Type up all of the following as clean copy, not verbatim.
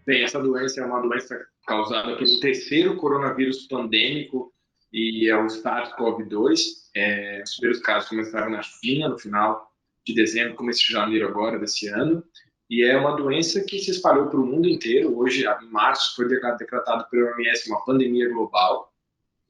Bem, essa doença é uma doença causada pelo terceiro coronavírus pandêmico e é o SARS-CoV-2. Os primeiros casos começaram na China no final de dezembro, começo de janeiro agora desse ano. E é uma doença que se espalhou para o mundo inteiro. Hoje, em março, foi decretado pela OMS uma pandemia global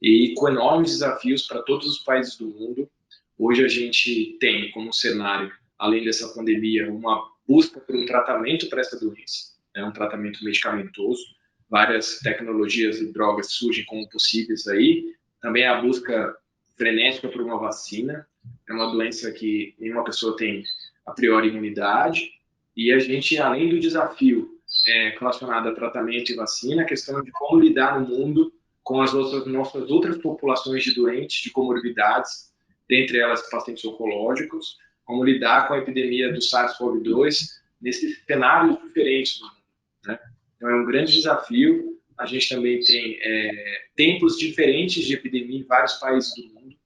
e com enormes desafios para todos os países do mundo. Hoje a gente tem como cenário, além dessa pandemia, uma busca por um tratamento para essa doença, um tratamento medicamentoso. Várias tecnologias e drogas surgem como possíveis aí. Também a busca frenética por uma vacina. É uma doença que nenhuma pessoa tem, a priori, imunidade. E a gente, além do desafio relacionado a tratamento e vacina, a questão de como lidar no mundo com as nossas outras populações de doentes, de comorbidades, dentre elas pacientes oncológicos, como lidar com a epidemia do SARS-CoV-2 nesses cenários diferentes do mundo, né? Então, é um grande desafio. A gente também tem tempos diferentes de epidemia em vários países do mundo,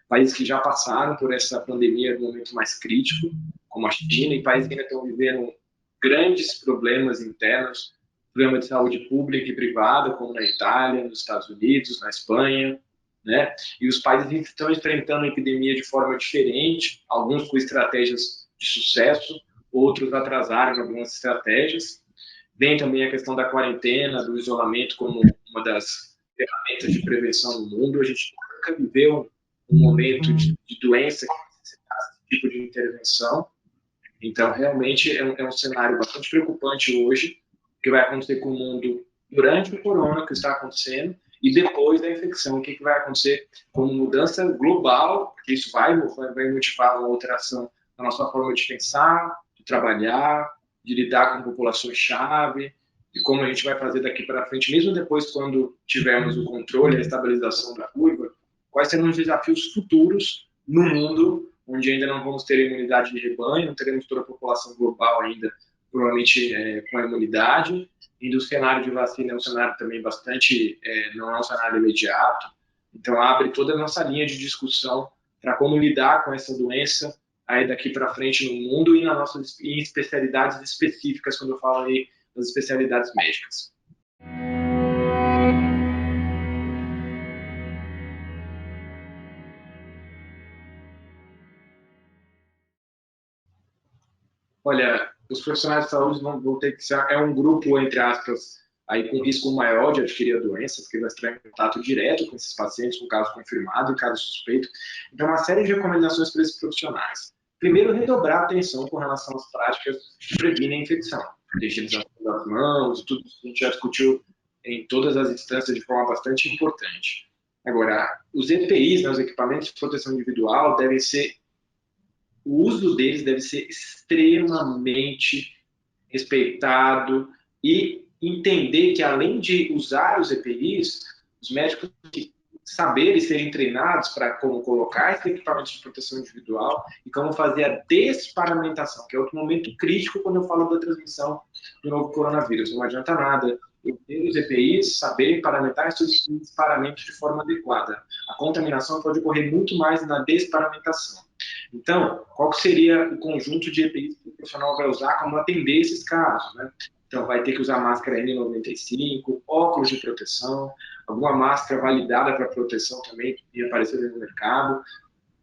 países que já passaram por essa pandemia no momento mais crítico, como a China, e países que ainda estão vivendo grandes problemas internos, problema de saúde pública e privada, como na Itália, nos Estados Unidos, na Espanha, né? E os países estão enfrentando a epidemia de forma diferente, alguns com estratégias de sucesso, outros atrasaram algumas estratégias. Vem também a questão da quarentena, do isolamento como uma das ferramentas de prevenção no mundo. A gente nunca viveu um momento de doença que necessitasse desse tipo de intervenção. Então, realmente, é um cenário bastante preocupante hoje, que vai acontecer com o mundo durante o corona, que está acontecendo, e depois da infecção, o que vai acontecer como mudança global, porque isso vai motivar uma alteração na nossa forma de pensar, de trabalhar, de lidar com populações-chave, e como a gente vai fazer daqui para frente, mesmo depois quando tivermos o controle, a estabilização da curva, quais serão os desafios futuros no mundo, onde ainda não vamos ter imunidade de rebanho, não teremos toda a população global ainda, provavelmente com a imunidade, e do cenário de vacina é um cenário também bastante, não é um cenário imediato, então abre toda a nossa linha de discussão para como lidar com essa doença aí daqui para frente no mundo e nas nossas especialidades específicas, quando eu falo aí das especialidades médicas. Olha, os profissionais de saúde vão ter que ser, é um grupo, entre aspas, aí com risco maior de adquirir a doença, porque vai estar em contato direto com esses pacientes, com caso confirmado e caso suspeito. Então, uma série de recomendações para esses profissionais. Primeiro, redobrar a atenção com relação às práticas que previnem a infecção. Higienização das mãos, tudo isso a gente já discutiu em todas as instâncias de forma bastante importante. Agora, os EPIs, né, os equipamentos de proteção individual, devem ser o uso deles deve ser extremamente respeitado e entender que, além de usar os EPIs, os médicos saberem serem treinados para como colocar esse equipamento de proteção individual e como fazer a desparamentação, que é outro momento crítico quando eu falo da transmissão do novo coronavírus. Não adianta nada eu ter os EPIs, saber paramentar esses paramentos de forma adequada. A contaminação pode ocorrer muito mais na desparamentação. Então, qual seria o conjunto de EPIs que o profissional vai usar como atender esses casos, né? Então, vai ter que usar máscara N95, óculos de proteção, alguma máscara validada para proteção também, que ia aparecer no mercado,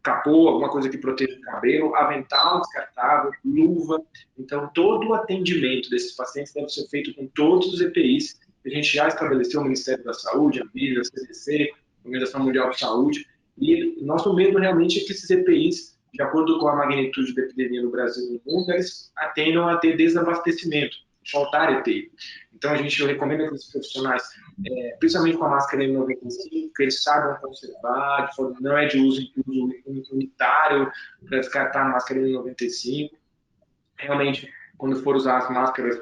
capô, alguma coisa que proteja o cabelo, avental descartável, luva. Então, todo o atendimento desses pacientes deve ser feito com todos os EPIs que a gente já estabeleceu, o Ministério da Saúde, a Anvisa, a CDC, a Organização Mundial de Saúde, e nosso medo realmente é que esses EPIs, de acordo com a magnitude da epidemia no Brasil e no mundo, eles tendam a ter desabastecimento, faltar EPI. Então, eu recomendo que os profissionais, principalmente com a máscara N95, que eles saibam conservar, de forma, não é de uso unitário para descartar a máscara N95. Realmente, quando for usar as máscaras,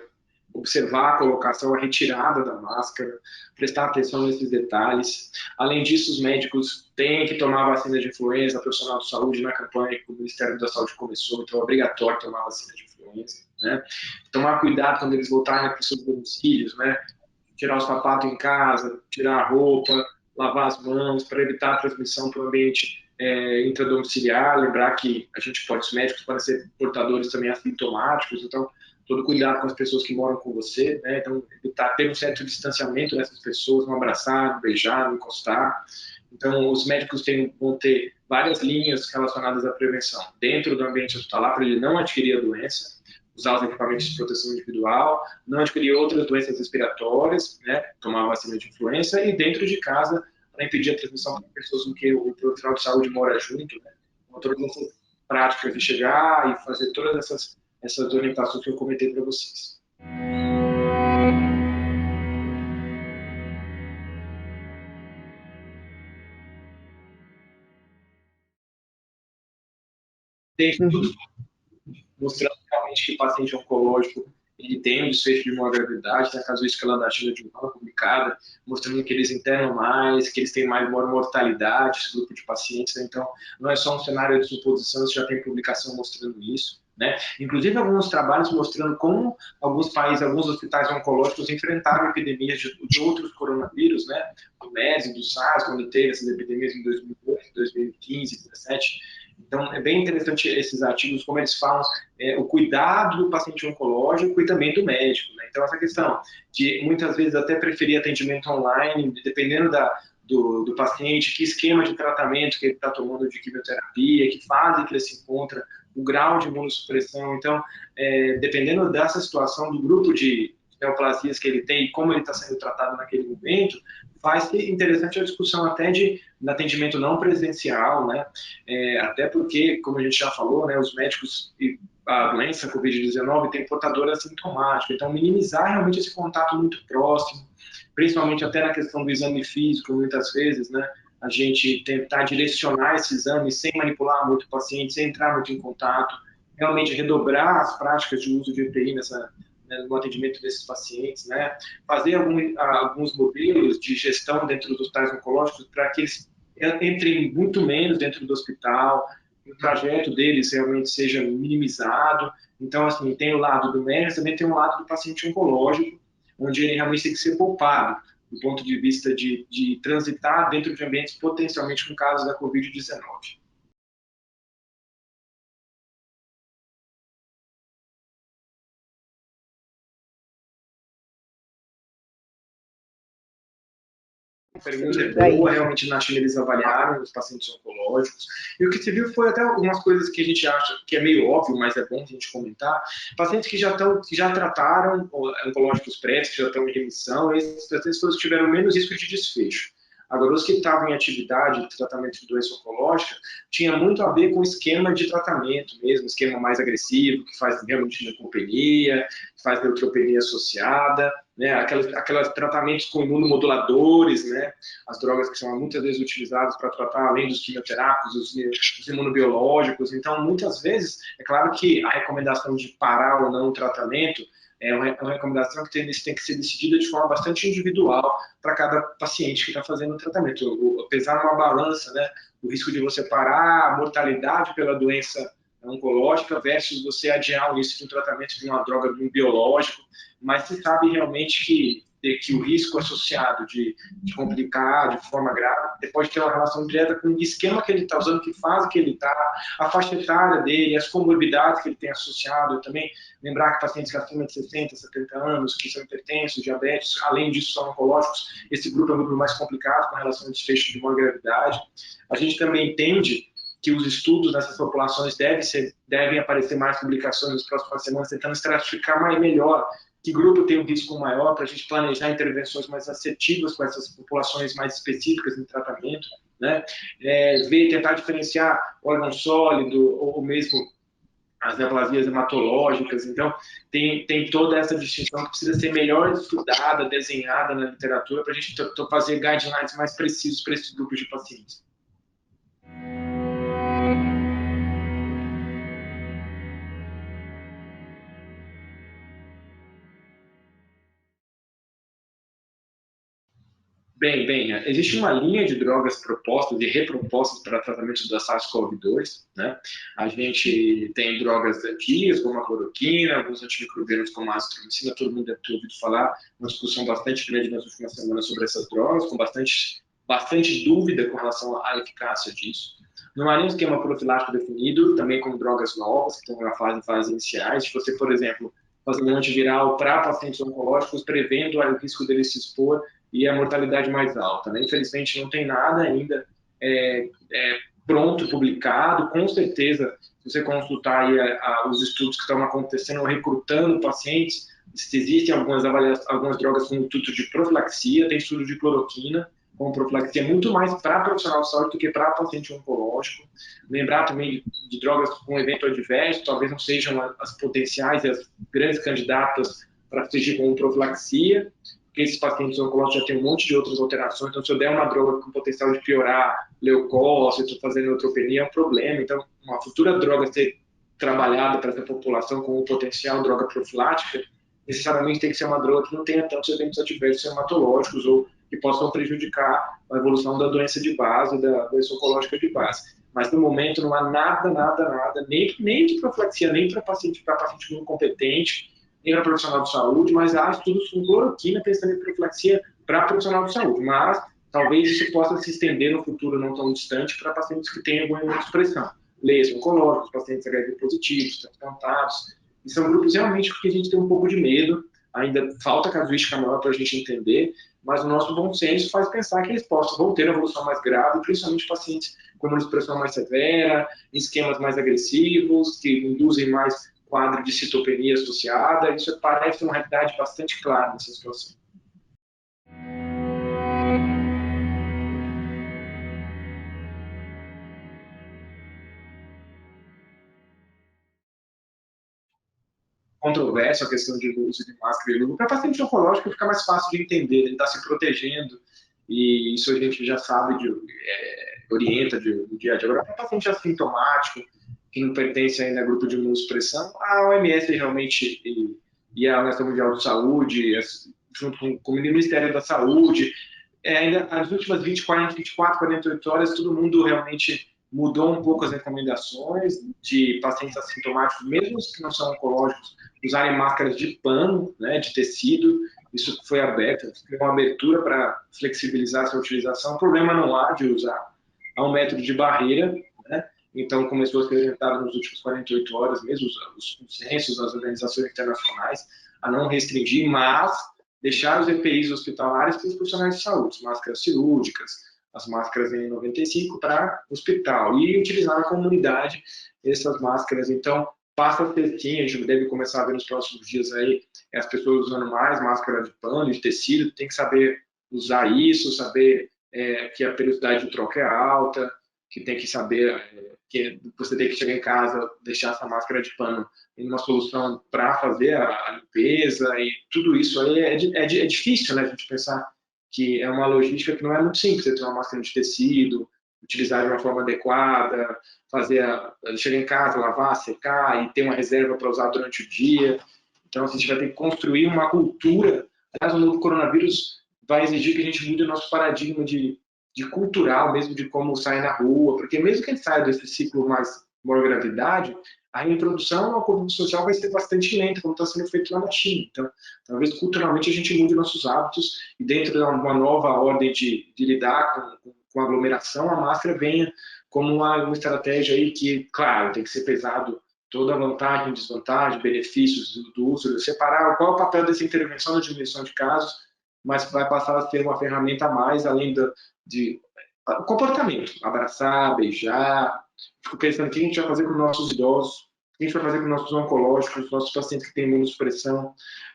observar a colocação, a retirada da máscara, prestar atenção nesses detalhes. Além disso, os médicos têm que tomar a vacina de influenza, profissional de saúde, na campanha que o Ministério da Saúde começou, então é obrigatório tomar a vacina de influenza, né? Tomar cuidado quando eles voltarem para os seus domicílios, né? Tirar o sapato em casa, tirar a roupa, lavar as mãos, para evitar a transmissão para o ambiente intradomiciliar. Lembrar que os médicos podem ser portadores também assintomáticos, então todo cuidado com as pessoas que moram com você, né? Então, ter um certo distanciamento dessas pessoas, não abraçar, não beijar, não encostar. Então, os médicos vão ter várias linhas relacionadas à prevenção dentro do ambiente hospitalar para ele não adquirir a doença, usar os equipamentos de proteção individual, não adquirir outras doenças respiratórias, né? Tomar vacina de influenza e dentro de casa para impedir a transmissão para pessoas com quem o profissional de saúde mora junto, né? Com todas essas práticas de chegar e fazer todas essas orientações que eu comentei para vocês. Tem estudos mostrando realmente que o paciente oncológico ele tem um desfecho de uma gravidade, tem a casuística lá da China de uma publicada, mostrando que eles internam mais, que eles têm maior mortalidade, esse grupo de pacientes. Né? Então, não é só um cenário de suposição, já tem publicação mostrando isso. Né? Inclusive, alguns trabalhos mostrando como alguns países, alguns hospitais oncológicos enfrentaram epidemias de outros coronavírus, né? Do MERS e do SARS, quando teve essas epidemias em 2008, 2015, 2017. Então, é bem interessante esses artigos, como eles falam o cuidado do paciente oncológico e também do médico. Né? Então, essa questão de, muitas vezes, até preferir atendimento online, dependendo do paciente, que esquema de tratamento que ele está tomando de quimioterapia, que fase que ele se encontra, o grau de imunossupressão. Então, dependendo dessa situação, do grupo de neoplasias que ele tem e como ele está sendo tratado naquele momento, faz interessante a discussão até de atendimento não presencial, né? Até porque, como a gente já falou, né, os médicos e a doença Covid-19 tem portador assintomático, então minimizar realmente esse contato muito próximo, principalmente até na questão do exame físico, muitas vezes, né? A gente tentar direcionar esse exame sem manipular muito o paciente, sem entrar muito em contato, realmente redobrar as práticas de uso de EPI no atendimento desses pacientes, né? Fazer alguns modelos de gestão dentro dos hospitais oncológicos para que eles entrem muito menos dentro do hospital, o trajeto deles realmente seja minimizado. Então, assim, tem o lado do médico, também tem o lado do paciente oncológico, onde ele realmente tem que ser poupado, do ponto de vista de transitar dentro de ambientes potencialmente com casos da Covid-19. A pergunta é boa, realmente na China eles avaliaram os pacientes oncológicos, e o que se viu foi até algumas coisas que a gente acha que é meio óbvio, mas é bom a gente comentar, pacientes que já trataram oncológicos prévios, que já estão em remissão, esses pacientes todos tiveram menos risco de desfecho. Agora, os que estavam em atividade de tratamento de doença oncológica tinha muito a ver com o esquema de tratamento mesmo, esquema mais agressivo, que faz realmente neutropenia, que faz neutropenia associada, né, aqueles tratamentos com imunomoduladores, né, as drogas que são muitas vezes utilizadas para tratar, além dos quimioterápicos, os imunobiológicos. Então, muitas vezes, é claro que a recomendação de parar ou não o tratamento é uma recomendação que tem que ser decidida de forma bastante individual para cada paciente que está fazendo o tratamento. Pesar numa balança, né, o risco de você parar a mortalidade pela doença oncológica versus você adiar o início de um tratamento de uma droga, de um biológico, mas se sabe realmente que o risco associado de complicar de forma grave pode ter uma relação direta com o esquema que ele está usando, que fase que ele está, a faixa etária dele, as comorbidades que ele tem associado. Também lembrar que pacientes acima de 60, 70 anos, que são hipertensos, diabéticos, além disso são oncológicos, esse grupo é um grupo mais complicado com relação ao desfecho de uma gravidade. A gente também entende que os estudos nessas populações devem aparecer mais publicações nas próximas semanas, tentando estratificar melhor que grupo tem um risco maior, para a gente planejar intervenções mais assertivas com essas populações mais específicas em tratamento, né? Tentar diferenciar órgão sólido ou mesmo as neoplasias hematológicas. Então, tem toda essa distinção que precisa ser melhor estudada, desenhada na literatura, para a gente fazer guidelines mais precisos para esses grupos de pacientes. Bem, existe uma linha de drogas propostas e repropostas para tratamento da SARS-CoV-2, né? A gente tem drogas antigas, como a cloroquina, alguns antimicrobianos como a azitromicina, todo mundo deve ter ouvido falar, uma discussão bastante grande nas últimas semanas sobre essas drogas, com bastante dúvida com relação à eficácia disso. Não há nenhum esquema profilático definido, também com drogas novas, que estão em fases iniciais. Se você, por exemplo, fazer um antiviral para pacientes oncológicos, prevendo o risco dele se expor e a mortalidade mais alta, né? Infelizmente, não tem nada ainda pronto, publicado. Com certeza, se você consultar aí os estudos que estão acontecendo, recrutando pacientes, existem algumas drogas com intuito de profilaxia, tem estudo de cloroquina, com profilaxia muito mais para profissional de saúde do que para paciente oncológico. Lembrar também de drogas com evento adverso, talvez não sejam as potenciais e as grandes candidatas para surgir com profilaxia, porque esses pacientes oncológicos já têm um monte de outras alterações, então se eu der uma droga com potencial de piorar leucócito, fazendo neutropenia, é um problema. Então, uma futura droga ser trabalhada para essa população com um potencial droga profilática, necessariamente tem que ser uma droga que não tenha tantos eventos adversos hematológicos ou que possam prejudicar a evolução da doença de base, da doença oncológica de base. Mas, no momento, não há nada, nem de profilaxia, nem para paciente muito competente, nem para profissional de saúde, mas há estudos com cloroquina pensando em profilaxia para profissional de saúde. Mas, talvez isso possa se estender no futuro não tão distante para pacientes que têm alguma imunossupressão. Leias oncológicos, pacientes HIV positivos, transplantados. E são grupos realmente porque a gente tem um pouco de medo, ainda falta casuística maior para a gente entender, mas o nosso bom senso faz pensar que eles vão ter uma evolução mais grave, principalmente pacientes com imunossupressão mais severa, esquemas mais agressivos, que induzem mais quadro de citopenia associada. Isso parece uma realidade bastante clara nessa situação. Controverso a questão de uso de máscara e luva. Para paciente oncológico fica mais fácil de entender, ele está se protegendo, e isso a gente já sabe, orienta do dia a dia. Agora, para paciente assintomático, que não pertence ainda a grupo de imunossupressão, a OMS realmente e a Organização Mundial de Saúde, junto com o Ministério da Saúde, ainda as últimas 24, 48 horas, todo mundo realmente mudou um pouco as recomendações de pacientes assintomáticos, mesmo os que não são oncológicos, usarem máscaras de pano, né, de tecido. Isso foi aberto, tem uma abertura para flexibilizar essa utilização. O problema não há de usar, há um método de barreira, né? Então começou a ser orientado nas últimas 48 horas, mesmo os consensos das organizações internacionais, a não restringir, mas deixar os EPIs hospitalares para os profissionais de saúde, as máscaras cirúrgicas, as máscaras N95 para o hospital, e utilizar na comunidade essas máscaras. Então, passa a ter sim, a gente deve começar a ver nos próximos dias aí as pessoas usando mais máscara de pano, de tecido, tem que saber usar isso, saber que a periodicidade de troca é alta, que tem que saber que você tem que chegar em casa, deixar essa máscara de pano em uma solução para fazer a limpeza, e tudo isso aí é difícil, né, a gente pensar que é uma logística que não é muito simples, você ter uma máscara de tecido, utilizar de uma forma adequada, chegar em casa, lavar, secar e ter uma reserva para usar durante o dia. Então, a gente vai ter que construir uma cultura. Aliás, o novo coronavírus vai exigir que a gente mude o nosso paradigma de cultural, mesmo de como sair na rua, porque mesmo que a gente saia desse ciclo mais maior gravidade, a reintrodução ao convívio social vai ser bastante lenta, como está sendo feito lá na China. Então, talvez culturalmente a gente mude nossos hábitos e dentro de uma nova ordem de lidar com a aglomeração, a máscara venha como uma estratégia aí que, claro, tem que ser pesado toda a vantagem, desvantagem, benefícios do uso, separar qual é o papel dessa intervenção na diminuição de casos, mas vai passar a ser uma ferramenta a mais, além de comportamento, abraçar, beijar. Fico pensando o que a gente vai fazer com os nossos idosos, o que a gente vai fazer com os nossos oncológicos, os nossos pacientes que têm imunossupressão,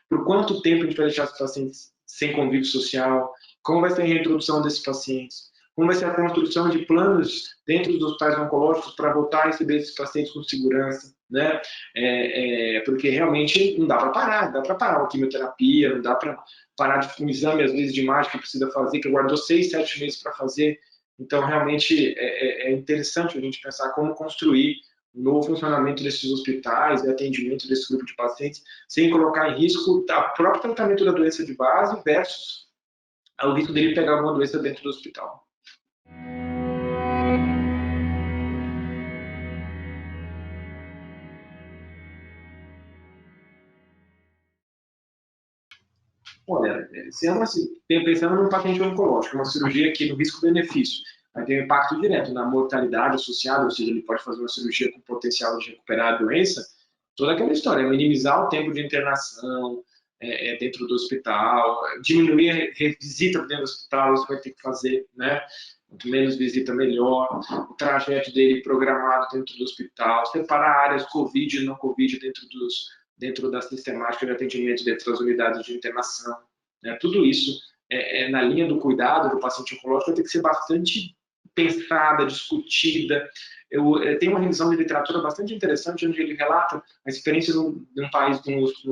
por quanto tempo a gente vai deixar esses pacientes sem convívio social, como vai ser a reintrodução desses pacientes, como vai ser a construção de planos dentro dos hospitais oncológicos para voltar a receber esses pacientes com segurança, né? Porque realmente não dá para parar a quimioterapia, não dá para parar de um exame, às vezes, de imagem que precisa fazer, que guardou 6, 7 meses para fazer. Então, realmente, é interessante a gente pensar como construir um novo funcionamento desses hospitais e atendimento desse grupo de pacientes, sem colocar em risco o próprio tratamento da doença de base versus o risco dele pegar alguma doença dentro do hospital. Olha, pensando no paciente oncológico, uma cirurgia que no risco-benefício vai ter um impacto direto na mortalidade associada, ou seja, ele pode fazer uma cirurgia com potencial de recuperar a doença, toda aquela história, minimizar o tempo de internação dentro do hospital, diminuir a visita dentro do hospital, isso vai ter que fazer, né? Quanto menos visita, melhor. O trajeto dele programado dentro do hospital, separar áreas COVID e não COVID dentro da sistemática de atendimento dentro das unidades de internação. Né? Tudo isso, na linha do cuidado do paciente oncológico, vai ter que ser bastante pensada, discutida. Eu tenho uma revisão de literatura bastante interessante, onde ele relata a experiência de um país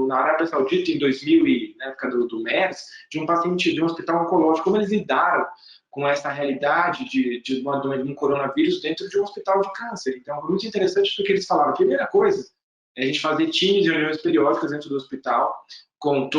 na Arábia Saudita, em 2000, na época do MERS, de um paciente de um hospital oncológico, como eles lidaram com essa realidade de um coronavírus dentro de um hospital de câncer. Então, é muito interessante porque eles falaram, a primeira coisa é a gente fazer times e reuniões periódicas dentro do hospital, com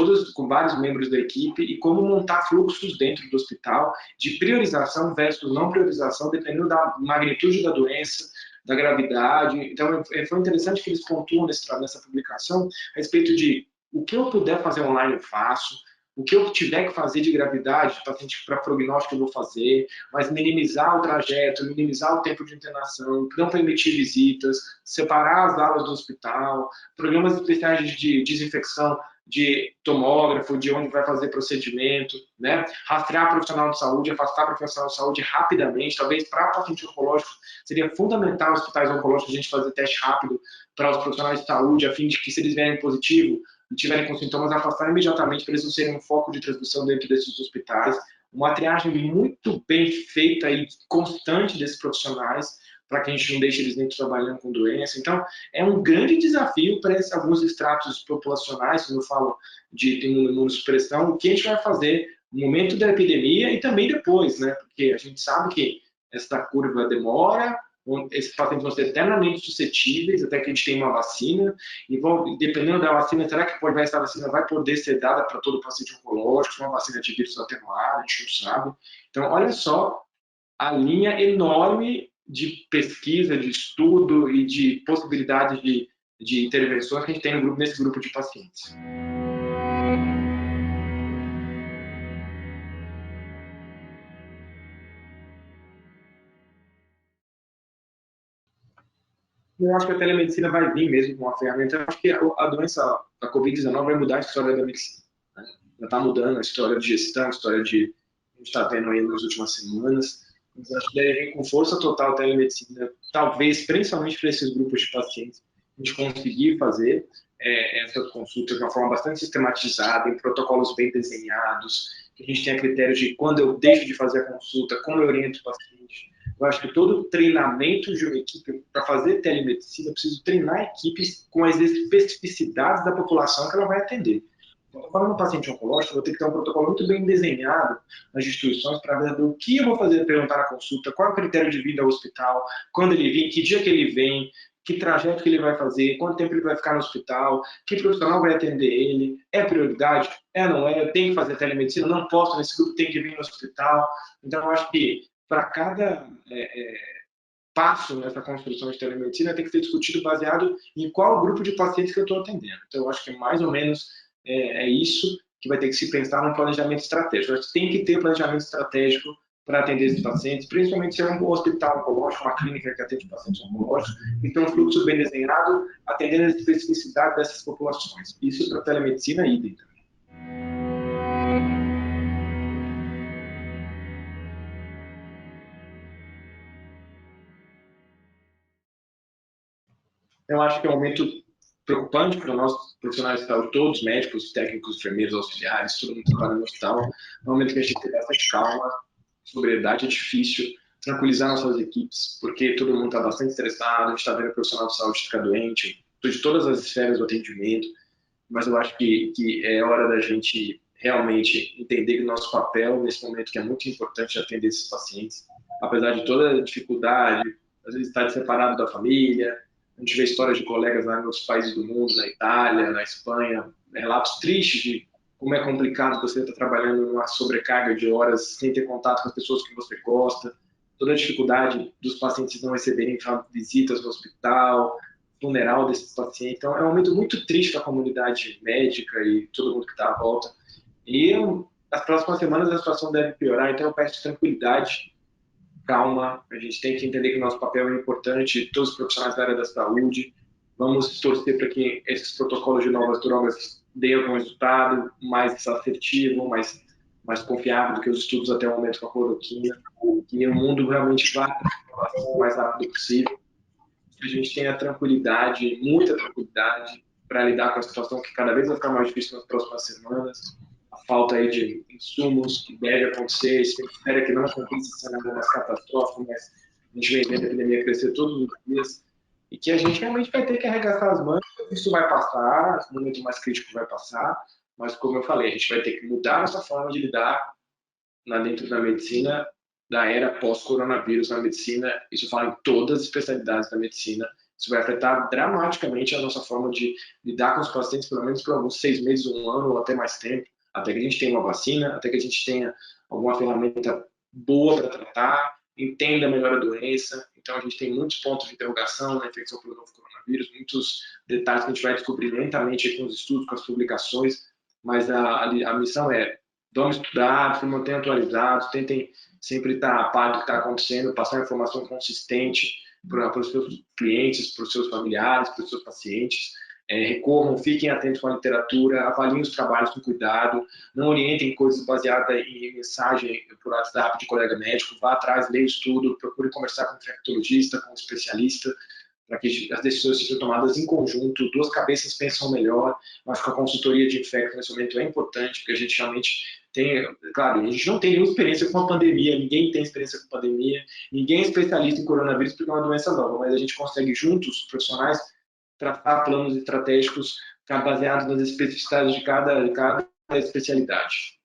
vários membros da equipe, e como montar fluxos dentro do hospital de priorização versus não priorização, dependendo da magnitude da doença, da gravidade. Então, foi interessante que eles pontuam nessa publicação a respeito de o que eu puder fazer online eu faço, o que eu tiver que fazer de gravidade, paciente para prognóstico eu vou fazer, mas minimizar o trajeto, minimizar o tempo de internação, não permitir visitas, separar as alas do hospital, programas especiais de desinfecção, de tomógrafo, de onde vai fazer procedimento, né? Rastrear profissional de saúde, afastar profissional de saúde rapidamente, talvez para paciente oncológico seria fundamental os hospitais oncológicos a gente fazer teste rápido para os profissionais de saúde, a fim de que se eles vierem positivo e tiverem com sintomas, afastar imediatamente para eles não serem um foco de transmissão dentro desses hospitais. Uma triagem muito bem feita e constante desses profissionais, para que a gente não deixe eles nem trabalhando com doença. Então, é um grande desafio para alguns estratos populacionais, quando eu falo de imunossupressão, o que a gente vai fazer no momento da epidemia e também depois, né? Porque a gente sabe que essa curva demora, esses pacientes vão ser eternamente suscetíveis até que a gente tenha uma vacina, e dependendo da vacina, será que essa vacina vai poder ser dada para todo paciente oncológico, uma vacina de vírus atenuado, a gente não sabe. Então, olha só a linha enorme de pesquisa, de estudo e de possibilidades de intervenções que a gente tem nesse grupo de pacientes. Eu acho que a telemedicina vai vir mesmo com uma ferramenta. Eu acho que a doença da Covid-19 vai mudar a história da medicina. Né? Já está mudando a história de gestão, a história de a gente está vendo aí nas últimas semanas. Mas acho que deve vir com força total a telemedicina, talvez, principalmente para esses grupos de pacientes, a gente conseguir fazer essas consultas de uma forma bastante sistematizada, em protocolos bem desenhados, que a gente tenha critérios de quando eu deixo de fazer a consulta, como eu oriento o paciente. Eu acho que todo treinamento de uma equipe, para fazer telemedicina, eu preciso treinar equipes com as especificidades da população que ela vai atender. Então, falando no paciente oncológico, eu vou ter que ter um protocolo muito bem desenhado nas instituições para ver o que eu vou fazer perguntar na consulta, qual é o critério de vinda ao hospital, quando ele vem, que dia que ele vem, que trajeto que ele vai fazer, quanto tempo ele vai ficar no hospital, que profissional vai atender ele, é prioridade, não é, eu tenho que fazer telemedicina, não posso, nesse grupo tem que vir no hospital. Então, eu acho que para cada passo nessa construção de telemedicina tem que ser discutido baseado em qual grupo de pacientes que eu estou atendendo. Então, eu acho que mais ou menos isso que vai ter que se pensar no planejamento estratégico. Eu acho que tem que ter planejamento estratégico para atender esses pacientes, principalmente se é um hospital oncológico, uma clínica que atende pacientes oncológicos, e tem um fluxo bem desenhado, atendendo as especificidades dessas populações. Isso para a telemedicina é idem. Eu acho que é um momento preocupante para nós profissionais de saúde, todos, médicos, técnicos, enfermeiros, auxiliares, todo mundo trabalhando no hospital. É um momento que a gente tem que ter bastante calma, sobriedade. É difícil tranquilizar nossas equipes, porque todo mundo está bastante estressado, a gente está vendo o profissional de saúde ficar doente, de todas as esferas do atendimento, mas eu acho que é hora da gente realmente entender que o nosso papel nesse momento, que é muito importante atender esses pacientes, apesar de toda a dificuldade, às vezes estar separado da família. A gente vê histórias de colegas lá em outros países do mundo, na Itália, na Espanha, relatos tristes de como é complicado você estar trabalhando numa sobrecarga de horas sem ter contato com as pessoas que você gosta, toda a dificuldade dos pacientes não receberem visitas no hospital, funeral desses pacientes. Então, é um momento muito triste para a comunidade médica e todo mundo que está à volta. E nas próximas semanas a situação deve piorar, então eu peço tranquilidade, calma. A gente tem que entender que o nosso papel é importante, todos os profissionais da área da saúde, Vamos torcer para que esses protocolos de novas drogas deem algum resultado mais assertivo, mais confiável do que os estudos até o momento com a cloroquina, que o mundo realmente vá o mais rápido possível, que a gente tenha tranquilidade, muita tranquilidade, para lidar com a situação que cada vez vai ficar mais difícil nas próximas semanas, a falta aí de insumos que deve acontecer, se espera que não aconteça esse cenário mais catastrófico, mas a gente vem vendo a epidemia crescer todos os dias, e que a gente realmente vai ter que arregaçar as mangas, isso vai passar, o momento mais crítico vai passar, mas como eu falei, a gente vai ter que mudar nossa forma de lidar dentro da medicina da era pós-coronavírus na medicina, isso fala em todas as especialidades da medicina, isso vai afetar dramaticamente a nossa forma de lidar com os pacientes, pelo menos por alguns 6 meses, um ano ou até mais tempo, até que a gente tenha uma vacina, até que a gente tenha alguma ferramenta boa para tratar, entenda melhor a doença. Então, a gente tem muitos pontos de interrogação na infecção pelo novo coronavírus, muitos detalhes que a gente vai descobrir lentamente com os estudos, com as publicações, mas a missão é: vamos estudar, se mantenham atualizados, tentem sempre estar a par do que está acontecendo, passar informação consistente para os seus clientes, para os seus familiares, para os seus pacientes. Recorram, fiquem atentos com a literatura, avaliem os trabalhos com cuidado, não orientem coisas baseadas em mensagem por WhatsApp de colega médico, vá atrás, leia o estudo, procure conversar com um infectologista, com um especialista, para que as decisões sejam tomadas em conjunto, duas cabeças pensam melhor. Acho que a consultoria de infecto nesse momento é importante, porque a gente realmente tem, claro, a gente não tem nenhuma experiência com a pandemia, ninguém tem experiência com pandemia, ninguém é especialista em coronavírus porque é uma doença nova, mas a gente consegue juntos, profissionais, traçar planos estratégicos baseados nas especificidades de cada especialidade.